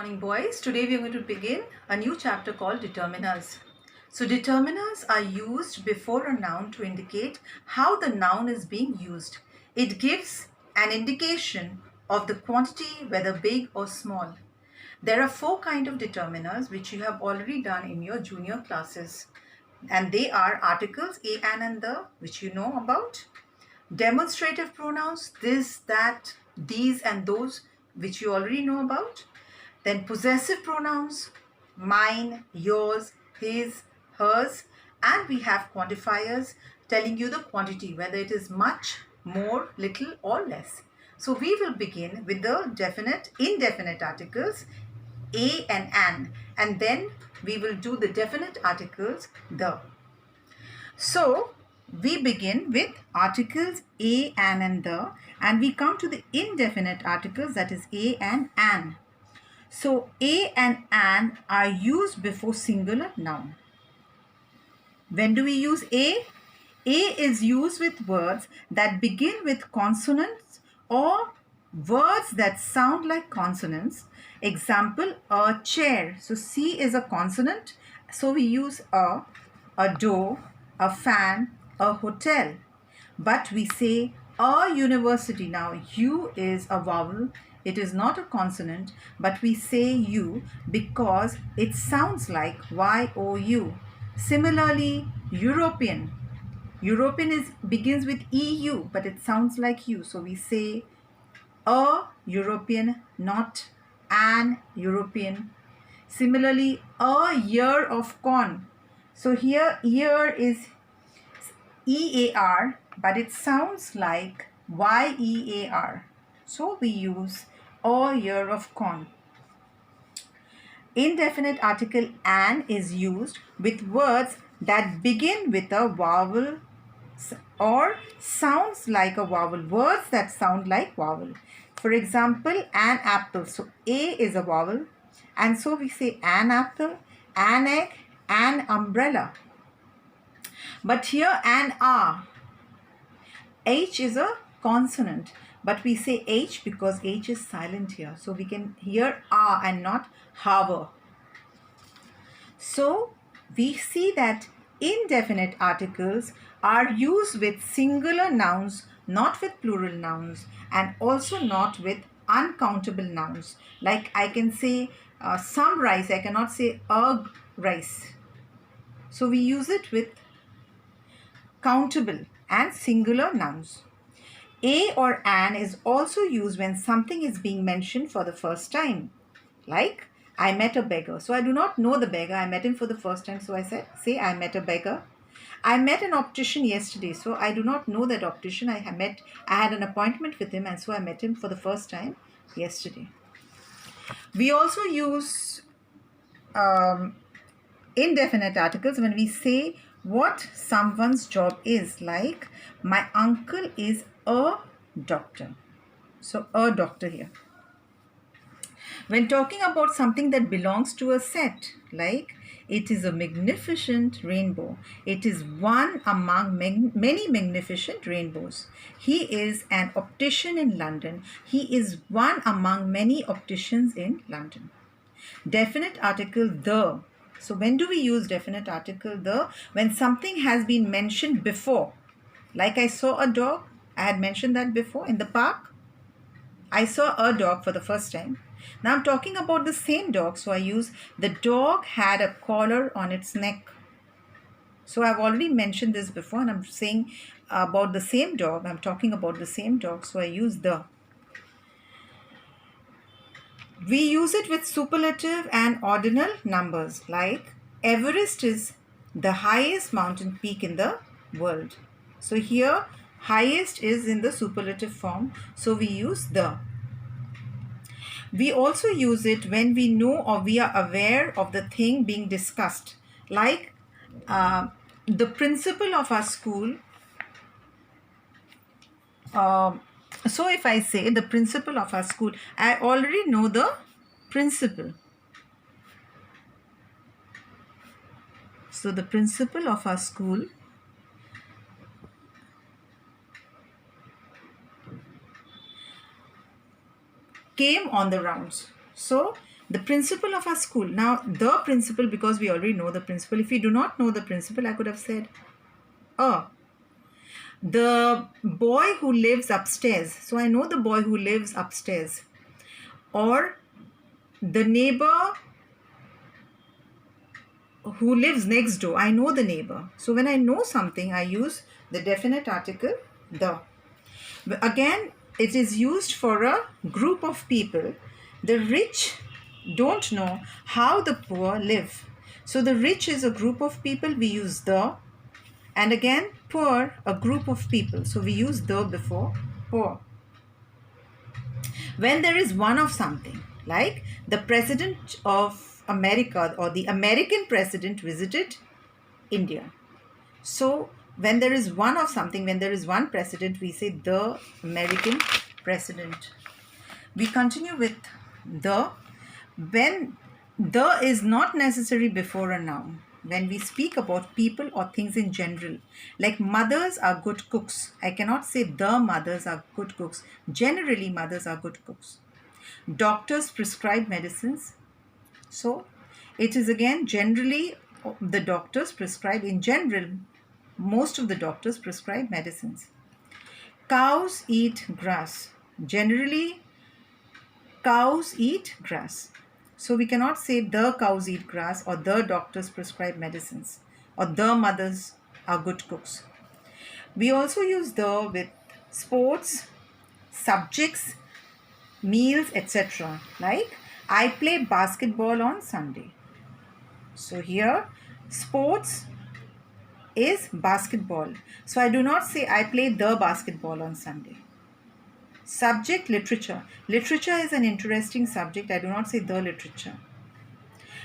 morning, boys. Today we are going to begin a new chapter called determiners. So determiners are used before a noun to indicate how the noun is being used. It gives an indication of the quantity, whether big or small. There are four kinds of determiners which you have already done in your junior classes. And they are articles a, an and the, which you know about. Demonstrative pronouns, this, that, these and those, which you already know about. Then possessive pronouns, mine, yours, his, hers, and we have quantifiers telling you the quantity, whether it is much, more, little or less. So we will begin with the definite, indefinite articles, a and an, and then we will do the definite articles, the. So we begin with articles a, an and the, and we come to the indefinite articles, that is a and an. So a and an are used before singular noun. When do we use a? A is used with words that begin with consonants or words that sound like consonants. Example, a chair. So C is a consonant. So we use a door, a fan, a hotel. But we say a university. Now U is a vowel. It is not a consonant, but we say U because it sounds like Y-O-U. Similarly, European. European begins with EU, but it sounds like U. So we say a European, not an European. Similarly, a year of corn. So here year is EAR, but it sounds like YEAR. So we use a year of corn. Indefinite article an is used with words that begin with a vowel or sounds like a vowel, words that sound like vowel. For example, an apple. So A is a vowel, and so we say an apple, an egg, an umbrella. But here an R. H is a consonant, but we say H because H is silent here. So we can hear R and not hover. So we see that indefinite articles are used with singular nouns, not with plural nouns, and also not with uncountable nouns. Like I can say some rice, I cannot say a rice. So we use it with countable and singular nouns. A or an is also used when something is being mentioned for the first time. Like, I met a beggar. So I do not know the beggar. I met him for the first time. So I say I met a beggar. I met an optician yesterday. So I do not know that optician. I had an appointment with him, and so I met him for the first time yesterday. We also use indefinite articles when we say what someone's job is. Like, my uncle is a doctor. So a doctor here. When talking about something that belongs to a set, like it is a magnificent rainbow. It is one among many magnificent rainbows. He is an optician in London. He is one among many opticians in London. Definite article the. So when do we use definite article the? When something has been mentioned before. Like I saw a dog. I had mentioned that before in the park. I saw a dog for the first time. Now I'm talking about the same dog. So I use the dog had a collar on its neck. So I've already mentioned this before, and I'm saying about the same dog. I'm talking about the same dog. So I use the. We use it with superlative and ordinal numbers, like Everest is the highest mountain peak in the world. So here highest is in the superlative form. So we use the. We also use it when we know or we are aware of the thing being discussed. Like the principal of our school. So if I say the principal of our school, I already know the principal. So the principal of our school came on the rounds. So The principal of our school. Now, the principal, because we already know the principal. If we do not know the principal, I could have said, oh, the boy who lives upstairs. So I know the boy who lives upstairs. Or the neighbor who lives next door. I know the neighbor. So when I know something, I use the definite article, the. Again, it is used for a group of people. The rich don't know how the poor live. So the rich is a group of people, we use the. And again, poor, a group of people. So we use the before poor. When there is one of something, like the president of America or the American president visited India. So when there is one of something, when there is one president, we say the American president. We continue with the. When the is not necessary before a noun, when we speak about people or things in general, like mothers are good cooks, I cannot say the mothers are good cooks. Generally, mothers are good cooks. Doctors prescribe medicines. So it is again generally the doctors prescribe, in general, most of the doctors prescribe medicines. Cows eat grass. Generally, cows eat grass. So we cannot say the cows eat grass or the doctors prescribe medicines or the mothers are good cooks. We also use the with sports, subjects, meals, etc. Like I play basketball on Sunday. So here sports is basketball. So I do not say I play the basketball on Sunday. Subject, literature. Literature is an interesting subject. I do not say the literature.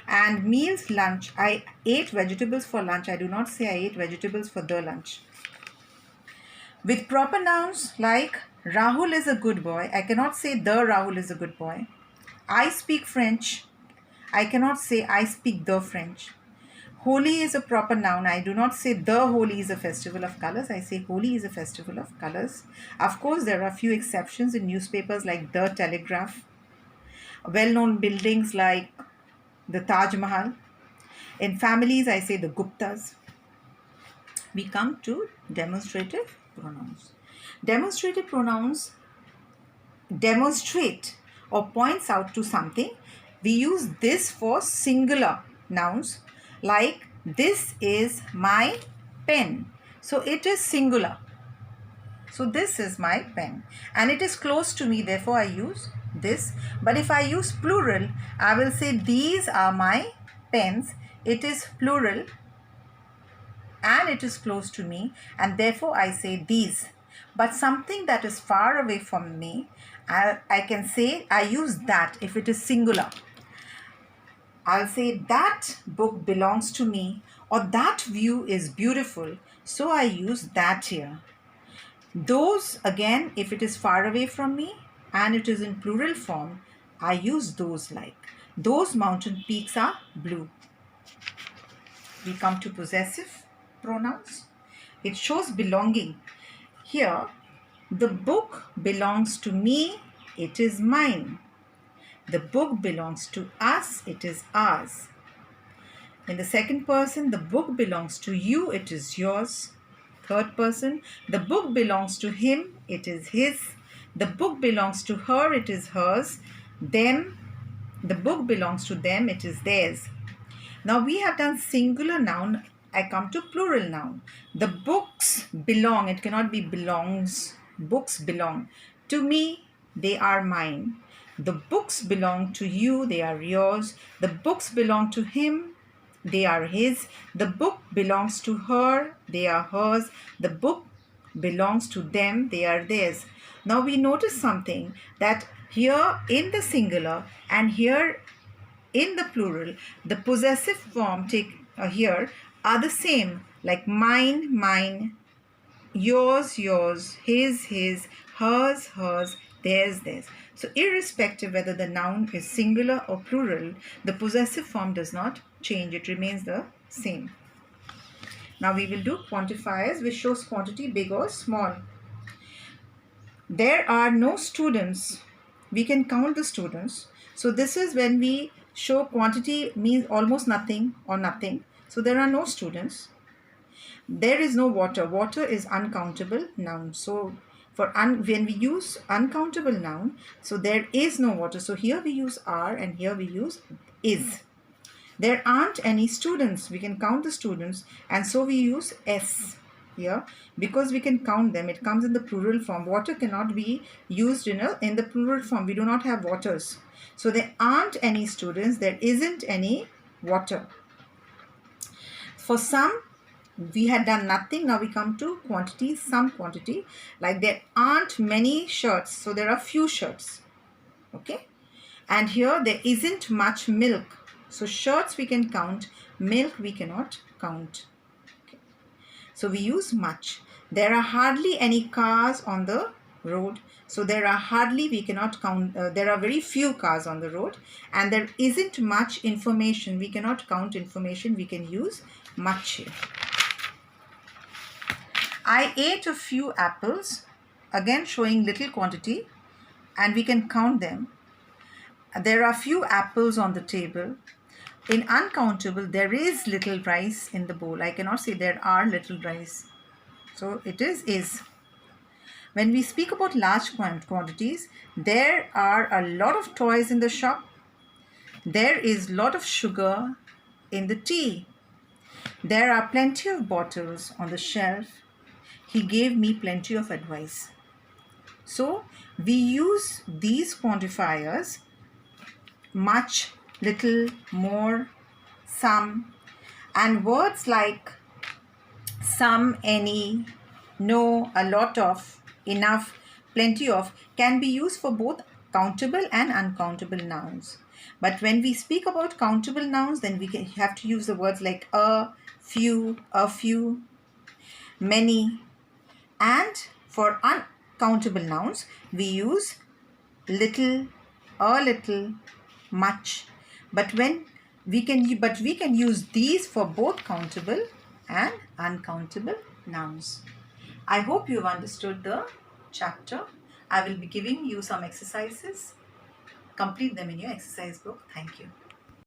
And meals, lunch. I ate vegetables for lunch. I do not say I ate vegetables for the lunch. With proper nouns like Rahul is a good boy, I cannot say the Rahul is a good boy. I speak French. I cannot say I speak the French. Holi is a proper noun. I do not say the Holi is a festival of colors. I say Holi is a festival of colors. Of course, there are a few exceptions in newspapers like The Telegraph, well-known buildings like the Taj Mahal. In families, I say the Guptas. We come to demonstrative pronouns. Demonstrative pronouns demonstrate or points out to something. We use this for singular nouns. Like this is my pen. So it is singular. So this is my pen. And it is close to me, therefore I use this. But if I use plural, I will say these are my pens. It is plural and it is close to me, and therefore I say these. But something that is far away from me, I can say I use that if it is singular. I'll say that book belongs to me or that view is beautiful. So I use that here. Those, again, if it is far away from me and it is in plural form, I use those like. Those mountain peaks are blue. We come to possessive pronouns. It shows belonging. Here, the book belongs to me, it is mine. The book belongs to us, it is ours. In the second person, the book belongs to you, it is yours. Third person, the book belongs to him, it is his. The book belongs to her, it is hers. Them, the book belongs to them, it is theirs. Now we have done singular noun. I come to plural noun. The books belong, it cannot be belongs. Books belong to me, they are mine. The books belong to you, they are yours. The books belong to him, they are his. The book belongs to her, they are hers. The book belongs to them, they are theirs. Now we notice something, that here in the singular and here in the plural, the possessive form here are the same, like mine, mine, yours, yours, his, hers, hers, theirs, theirs. So irrespective whether the noun is singular or plural, the possessive form does not change. It remains the same. Now we will do quantifiers, which shows quantity big or small. There are no students. We can count the students. So this is when we show quantity means almost nothing or nothing. So there are no students. There is no water. Water is uncountable noun. So when we use uncountable noun, so there is no water. So here we use are and here we use is. There aren't any students. We can count the students, and so we use s here because we can count them. It comes in the plural form. Water cannot be used in the plural form. We do not have waters. So there aren't any students. There isn't any water. For some, we had done nothing. Now we come to quantity, some quantity. Like there aren't many shirts, so there are few shirts. Okay. And here there isn't much milk. So shirts we can count, milk we cannot count. Okay. So we use much. There are hardly any cars on the road. So there are hardly, we cannot count, there are very few cars on the road. And there isn't much information. We cannot count information. We can use much here. I ate a few apples, again showing little quantity, and we can count them. There are few apples on the table. In uncountable, there is little rice in the bowl. I cannot say there are little rice. So it is. When we speak about large quantities, there are a lot of toys in the shop. There is lot of sugar in the tea. There are plenty of bottles on the shelf. He gave me plenty of advice. So we use these quantifiers, much, little, more, some, and words like some, any, no, a lot of, enough, plenty of can be used for both countable and uncountable nouns. But when we speak about countable nouns, then we have to use the words like a few, many. And for uncountable nouns, we use little, a little, much. But we can use these for both countable and uncountable nouns. I hope you've understood the chapter. I will be giving you some exercises. Complete them in your exercise book. Thank you.